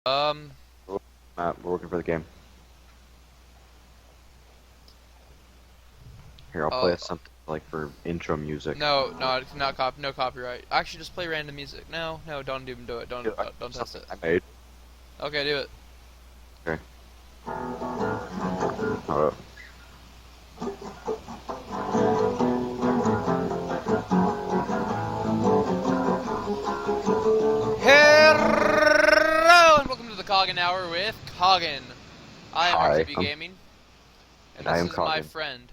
Um, We're working for the game. Here, I'll play oh, us something like for intro music. no, no, it's not no copyright. Actually, just play random music. No, no, don't even do it. Dude, Don't test something it. I made. Okay, do it. Okay. Hold up. Hello, and welcome to the Cogin Hour with Cogin. I am Hi, RTB Gaming, and and I this am is my Cogin. friend.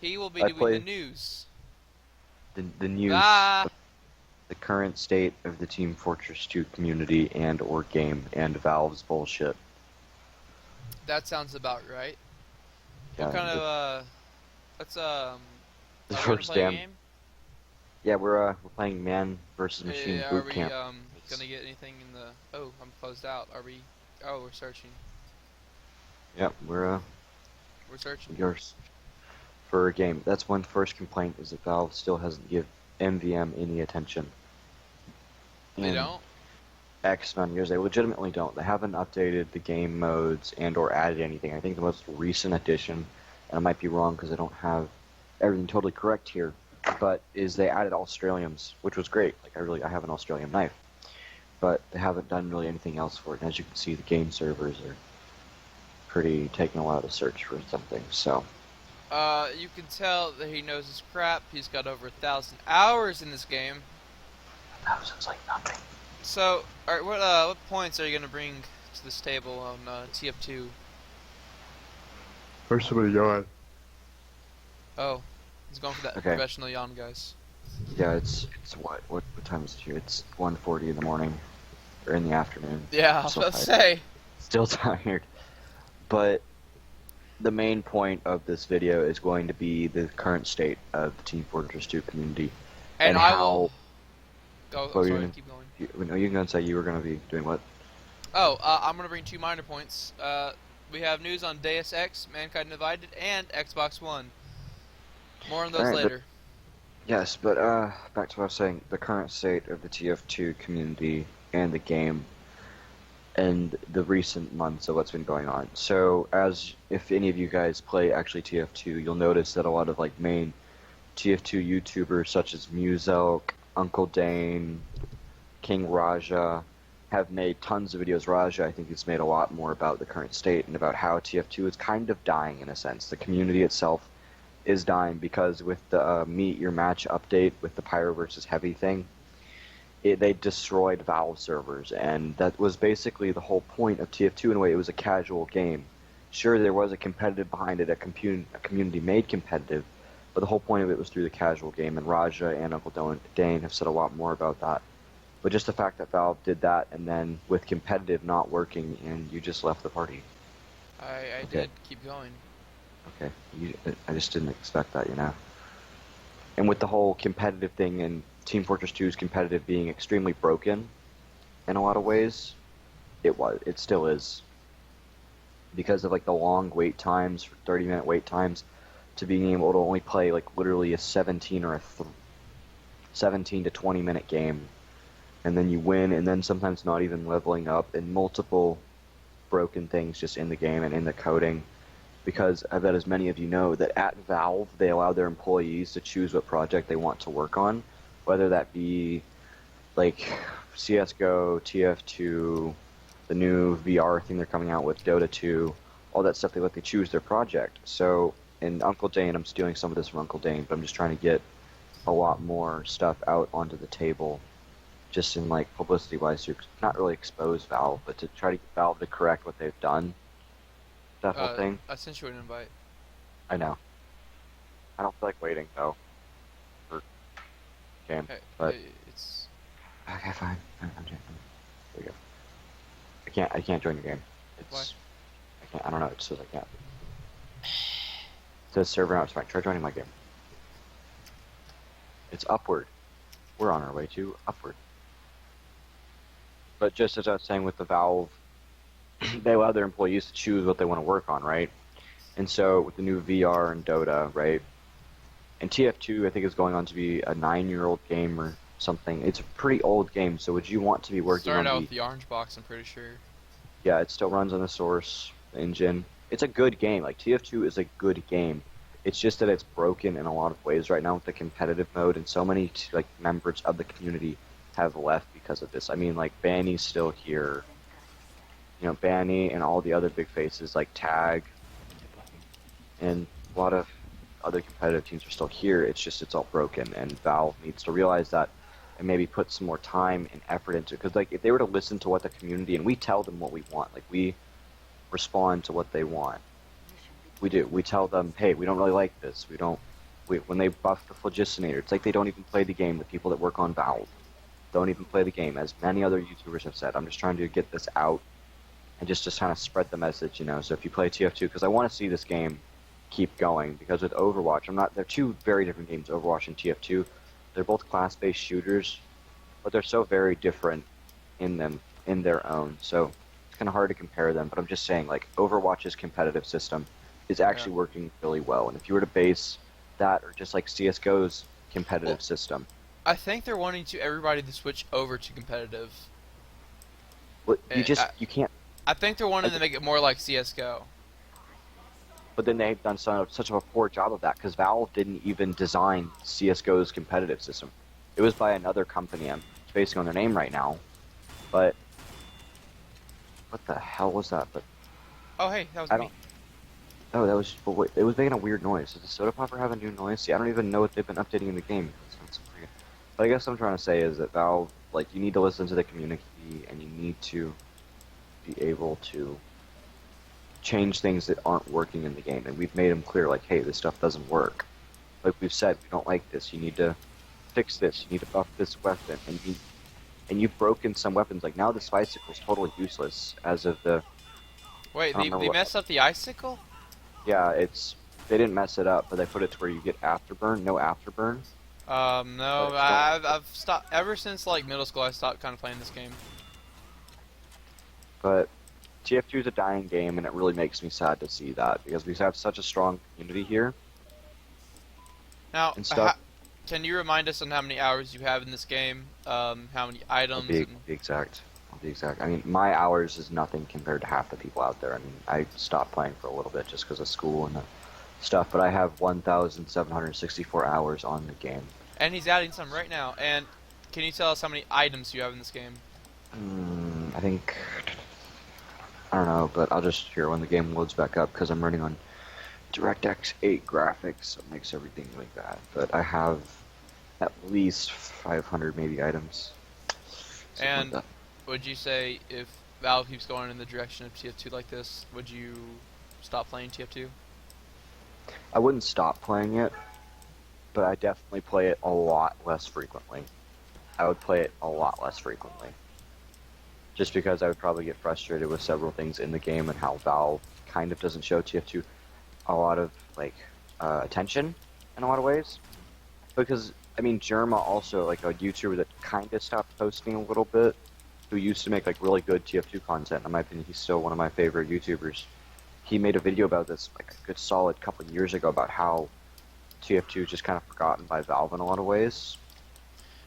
He will be I doing the play news. the news, Ah, the current state of the Team Fortress 2 community and/or game, and Valve's bullshit. that sounds about right. What Yeah, kind of let's the are we gonna first play a damn. game? Yeah, we're playing Man versus Machine Are boot we camp. gonna get anything in the? Oh, I'm closed out. Are we? Oh, we're searching. Yeah, We're searching. yours for a game. That's one first complaint is that Valve still hasn't give MVM any attention. They And don't. X amount of years. They legitimately don't. They haven't updated the game modes and/or added anything. I think the most recent addition, and I might be wrong because I don't have everything totally correct here, but is they added Australians, which was great. Like I have an Australian knife, but they haven't done really anything else for it. And as you can see, the game servers are pretty taking a while to search for something. So You can tell that he knows his crap. He's got over 1,000 hours in this game. that sounds like nothing. So, alright, what points are you gonna bring to this table on TF2? First somebody yawn. Oh, he's going for that Okay. professional yawn, guys. Yeah, it's what time is it here? It's 1:40 in the morning or in the afternoon. Yeah, I I'm was still about to tired. say. Still tired. But the main point of this video is going to be the current state of the Team Fortress 2 community And and I will how. go. Oh, What were you sorry, gonna? keep going. No, you gonna say you were gonna be doing what? Oh, I'm gonna bring two minor points. We have news on Deus Ex, Mankind Divided, and Xbox One. More on All those right, but later. yes, but back to what I was saying. The current state of the TF2 community and the game and the recent months of what's been going on. So, as if any of you guys play actually TF2, you'll notice that a lot of like main TF2 YouTubers such as Muselk, Uncle Dane, King Raja have made tons of videos. Raja, I think, has made a lot more about the current state and about how TF2 is kind of dying in a sense. The community itself is dying because with the Meet Your Match update with the Pyro versus Heavy thing, they destroyed Valve servers, and that was basically the whole point of TF2 in a way. It was a casual game. Sure, there was a competitive behind it, a community made competitive, but the whole point of it was through the casual game, and Raja and Uncle Dane have said a lot more about that. But just the fact that Valve did that, and then with competitive not working, and you just left the party. I Okay, did keep going. okay. I just didn't expect that, you know. And with the whole competitive thing and Team Fortress 2's competitive being extremely broken in a lot of ways, it still is because of like the long wait times, 30-minute wait times, to being able to only play like literally a 17 or a 17 to 20-minute game, and then you win, and then sometimes not even leveling up, and multiple broken things just in the game and in the coding. Because I bet as many of you know that at Valve they allow their employees to choose what project they want to work on, whether that be like CS:GO, TF2, the new VR thing they're coming out with, Dota 2, all that stuff. They let they choose their project. So in Uncle Dane, I'm stealing some of this from Uncle Dane, but I'm just trying to get a lot more stuff out onto the table, just in like publicity wise, to not really expose Valve, but to try to get Valve to correct what they've done. That whole thing. I sent you an invite. I know. I don't feel like waiting though for game, Hey, but it's okay, fine. There we go. I can't join your game. why? I can't. I don't know. It says I can't. It says server not fine. Try joining my game. It's upward. We're on our way to upward. But just as I was saying with the Valve, they allow their employees to choose what they want to work on, right? And so with the new VR and Dota, right? And TF2, I think, is going on to be a 9-year-old game or something. It's a pretty old game, so would you want to be working Started on out the? with the orange box, I'm pretty sure. Yeah, it still runs on the Source engine. It's a good game. Like TF2 is a good game. It's just that it's broken in a lot of ways right now with the competitive mode, and so many like members of the community have left because of this. I mean, like Banny's still here. You know, Banny and all the other big faces like Tag and a lot of other competitive teams are still here. It's just it's all broken, and Valve needs to realize that and maybe put some more time and effort into it. Because like if they were to listen to what the community and we tell them what we want, like we respond to what they want. We do. We tell them, hey, we don't really like this. We don't. When they buff the Phlogisinator, it's like they don't even play the game. The people that work on Valve don't even play the game, as many other YouTubers have said. I'm just trying to get this out and just kind of spread the message, you know. So if you play TF2, because I want to see this game keep going, because with Overwatch, they're two very different games, Overwatch and TF2. They're both class-based shooters, but they're so very different in their own. So it's kind of hard to compare them, but I'm just saying, like, Overwatch's competitive system is actually working really well. And if you were to base that, or just like CSGO's competitive system, I think they're wanting everybody to switch over to competitive. well, Eh, you can't. I think they're wanting to make it more like CS:GO. But then they've done such a poor job of that because Valve didn't even design CSGO's competitive system. It was by another company. I'm spacing on their name right now. But what the hell was that? But Oh, hey, that was I me. don't. Oh, that was. But wait, it was making a weird noise. Does the soda popper have a new noise? See, I don't even know what they've been updating in the game. That's weird. But I guess what I'm trying to say is that Valve, like, you need to listen to the community and you need to be able to change things that aren't working in the game. And we've made them clear, like, hey, this stuff doesn't work. Like we've said, we don't like this. You need to fix this. You need to buff this weapon. And you've broken some weapons. Like now, the Spicicle is totally useless as of the. Wait, I don't they remember what. messed up the icicle? Yeah, they didn't mess it up, but they put it to where you get afterburn, no afterburn. But No, it's still, I've stopped ever since like middle school. I stopped kind of playing this game. but TF2 is a dying game, and it really makes me sad to see that because we have such a strong community here Now, and stuff. can you remind us on how many hours you have in this game? How many I'll items? be, And... I'll be exact. I'll be exact. I mean, my hours is nothing compared to half the people out there. I mean, I stopped playing for a little bit just because of school and stuff, but I have 1,764 hours on the game. And he's adding some right now. And can you tell us how many items you have in this game? I think I don't know, but I'll just hear when the game loads back up because I'm running on DirectX 8 graphics, so it makes everything like that. But I have at least 500 maybe items. And Like would you say if Valve keeps going in the direction of TF2 like this, would you stop playing TF2? I wouldn't stop playing it, but I definitely play it a lot less frequently. I would play it a lot less frequently. Just because I would probably get frustrated with several things in the game and how Valve kind of doesn't show TF2 a lot of like attention in a lot of ways. Because I mean, Jerma also like a YouTuber that kind of stopped posting a little bit, who used to make like really good TF2 content. In my opinion, he's still one of my favorite YouTubers. He made a video about this like a good solid couple of years ago about how TF2 is just kind of forgotten by Valve in a lot of ways.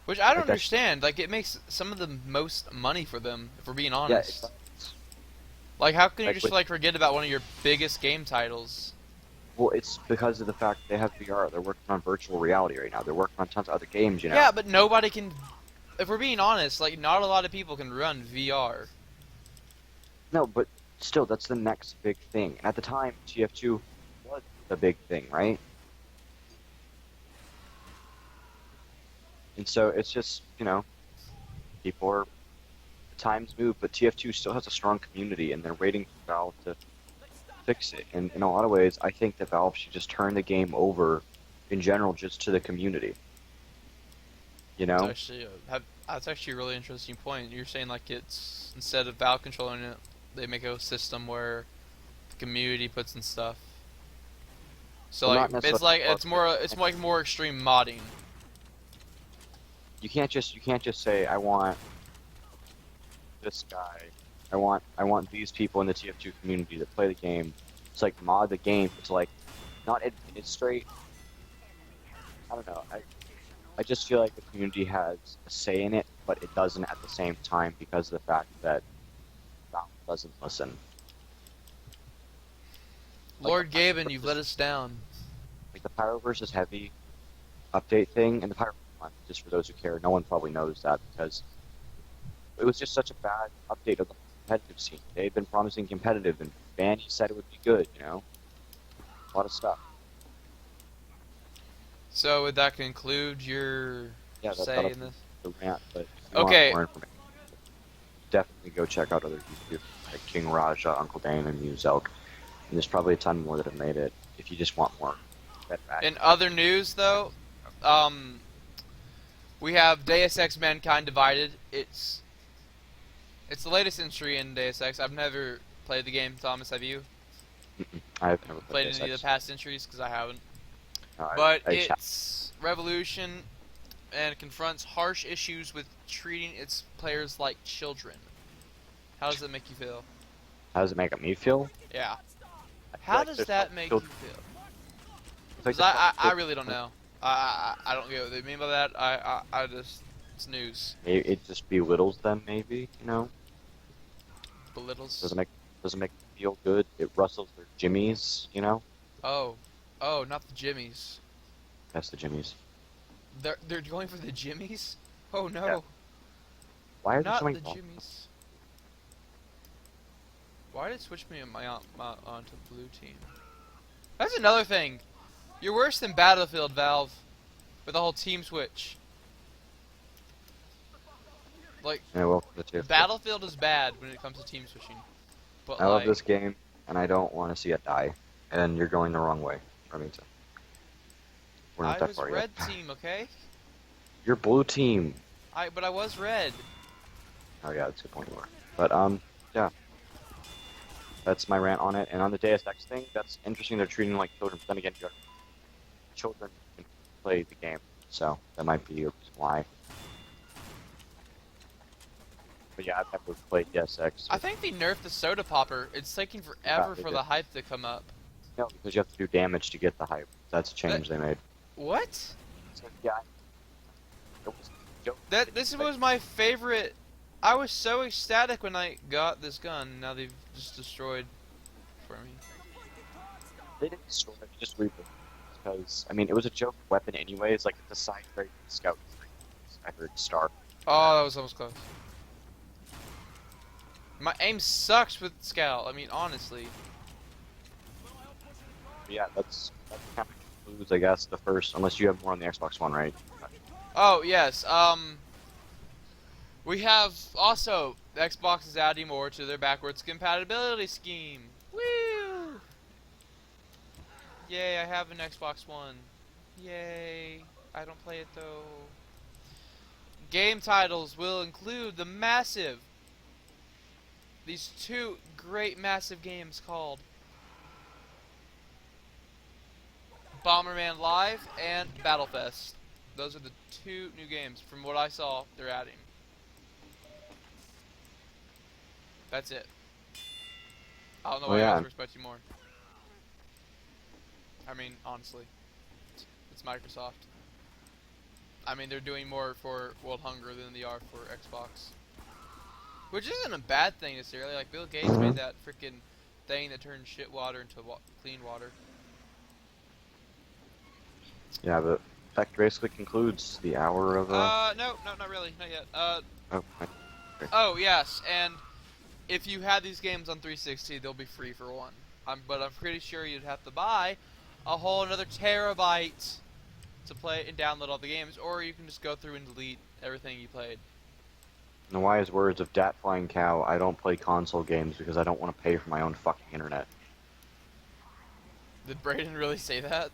Which I don't Like understand. Like, it makes some of the most money for them, if we're being yeah, honest. Like, how can you like just, with, like, forget about one of your biggest game titles? well, it's because of the fact they have VR. They're working on virtual reality right now. They're working on tons of other games, you know. Yeah, but nobody can... If we're being honest, like, not a lot of people can run VR. No, but still, that's the next big thing. And at the time, TF2 was the big thing, right? And so it's just, you know, people are, the times move, but TF2 still has a strong community, and they're waiting for Valve to fix it. And in a lot of ways, I think that Valve should just turn the game over, in general, just to the community. You know? That's actually a really interesting point. You're saying, like, it's... Instead of Valve controlling it, they make a system where the community puts in stuff. So, Well, like, not it's like, necessarily. it's like more extreme modding. You can't just say I want this guy. I want these people in the TF2 community that play the game. It's like mod the game. It's like not administrate. I don't know. I just feel like the community has a say in it, but it doesn't at the same time because of the fact that Valve doesn't listen. Like the Lord Gaben, you've let us down. Pyro versus Heavy update thing, and the Pyro one, just for those who care, no one probably knows that because it was just such a bad update of the competitive scene. They had been promising competitive, and Vanny said it would be good, you know? A lot of stuff. So would that conclude your Yeah, say that'll in this? be the rant, but if you want Okay. more information, definitely go check out other YouTubers like King Raja, Uncle Dane, and Muzelk. And there's probably a ton more that have made it if you just want more better In accuracy. other news, though, um, we have Deus Ex Mankind Divided. It's the latest entry in Deus Ex. I've never played the game. Thomas, have you I've never played played Deus any of Ex. the past entries? Because I haven't. No, But I it's Revolution and confronts harsh issues with treating its players like children. How does that make you feel? How does it make me feel? Yeah. I feel How like does there's that make you feel? it's like Because I really don't know. I don't get what they mean by that. I just, it's news. it just belittles them, maybe, you know? Belittles. Doesn't make them feel good. It rustles their jimmies, you know? Oh. Oh, not the Jimmies. That's the jimmies. They're going for the Jimmies? Oh Yeah. no. Why are there so Not many the Jimmies. Why did it switch me onto blue team? That's another thing. You're worse than Battlefield, Valve, with the whole team switch. Like, Yeah, well, the TF2. Battlefield is bad when it comes to team switching. But I love like, this game, and I don't want to see it die. And you're going the wrong way, Remington. We're not I that was far red yet. team, okay? You're blue team. But I was red. Oh yeah, that's a good point. You were. But yeah, that's my rant on it. And on the Deus Ex thing, that's interesting. They're treating them like children. But then again, children can play the game, so that might be a reason why. But yeah, I've never played Deus Ex. I think they nerfed the soda popper. It's taking forever They for did. the hype to come up. No, because you have to do damage to get the hype. That's a change they made. What? So, yeah, it was a joke. This was my favorite. I was so ecstatic when I got this gun. Now they've just destroyed for me. They didn't destroy it, they just rebuilt it. Because, I mean, it was a joke weapon anyways. Like, it's a side trade scout. I heard star. Oh, that was almost close. My aim sucks with Scout. I mean, honestly. But yeah, that's kind of concludes, I guess, the first. Unless you have more on the Xbox One, right? Oh yes. We have also Xbox is adding more to their backwards compatibility scheme. Woo! Yay! I have an Xbox One. Yay! I don't play it though. Game titles will include these two great massive games called Bomberman Live and Battlefest. Those are the two new games from what I saw they're adding. That's it. I don't know why you guys were expecting more. I mean, honestly, it's Microsoft. I mean, they're doing more for World Hunger than they are for Xbox. Which isn't a bad thing necessarily. Like, Bill Gates made that freaking thing that turns shit water into clean water. Yeah, but that basically concludes the hour of. No, not really, not yet. Oh, okay. Oh yes, and if you had these games on 360, they'll be free for one. But I'm pretty sure you'd have to buy a whole another terabyte to play and download all the games, or you can just go through and delete everything you played. In the wise words of Dat Flying Cow, I don't play console games because I don't want to pay for my own fucking internet. Did Braden really say that?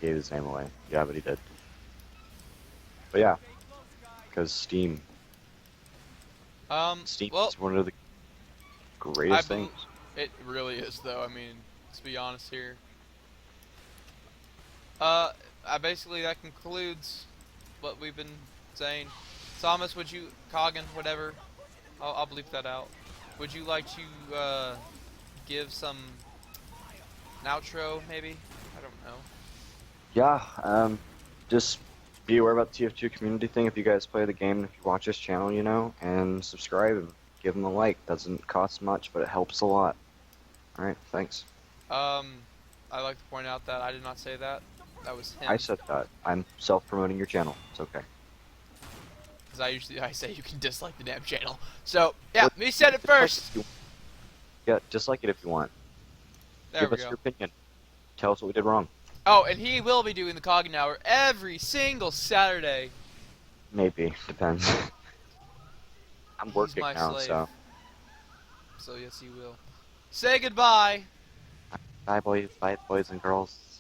He gave his name away. Yeah, but he did. But yeah, because Steam. Steam Well, is one of the greatest things. it really is, though. I mean, let's be honest here. Basically that concludes what we've been saying. Thomas, would you, Cogin, whatever, I'll bleep that out. Would you like to give an outro, maybe? I don't know. Yeah, just be aware about the TF2 community thing if you guys play the game and if you watch this channel, you know, and subscribe and give them a like. Doesn't cost much, but it helps a lot. Alright, thanks. I'd like to point out that I did not say that. That was I him. said that. I'm self-promoting your channel. It's okay. Because I say you can dislike the damn channel. So, yeah, Well, me said it dislike first. if you- Yeah, dislike it if you want. There Give we us go. your opinion. Tell us what we did wrong. Oh, and he will be doing the Cogin Hour every single Saturday. Maybe. Depends. I'm He's working my now, slave. so. So, yes, he will. Say goodbye. Bye, boys. Bye, boys and girls.